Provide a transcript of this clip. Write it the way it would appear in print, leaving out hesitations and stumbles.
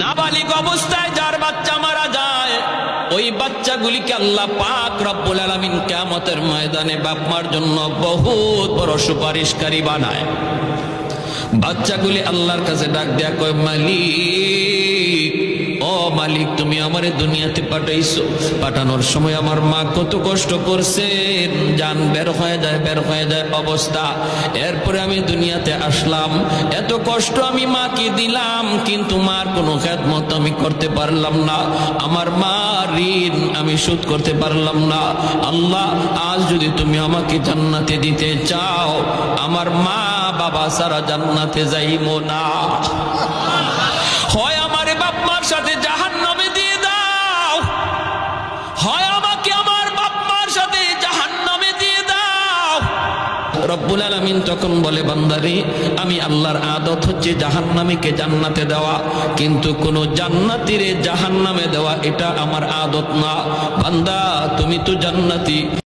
নাবালিগ অবস্থায় যার বাচ্চা মারা যায়, ওই বাচ্চাগুলিকে আল্লাহ পাক রব্বুল আলামিন কিয়ামতের ময়দানে বাপ মার জন্য বহুত বড় সুপারিশকারী বানায়। বাচ্চাগুলি আল্লাহর কাছে ডাক দেয়া কয়, মালিক, ও মালিক, তুমি আমারে দুনিয়াতে পাঠাইছো, পাঠানোর সময় আমার মা কত কষ্ট করছেন, জান বের হয়ে যায় অবস্থা। এরপরে আমি দুনিয়াতে আসলাম, এত কষ্ট আমি মাকে দিলাম, কিন্তু মার কোনো খেদমত আমি করতে পারলাম না, আমার মা ঋণ আমি শোধ করতে পারলাম না। আল্লাহ, আজ যদি তুমি আমাকে জান্নাতে দিতে চাও, আমার মা বাবা সারা জান্নাতে যাইবো না, হয় আমারে বাপ মার সাথে জাহান্নামে দিয়ে দাও, হয় আমাকে আমার বাপ মার সাথে জাহান্নামে দিয়ে দাও। রব্বুল আলামিন তখন বলে, বান্দারে, আমি আল্লাহর আদত হচ্ছে জাহান্নামীকে জান্নাতে দেওয়া, কিন্তু কোন জান্নাতীরে জাহান্নামে দেওয়া এটা আমার আদত না। বান্দা, তুমি তো জান্নাতি।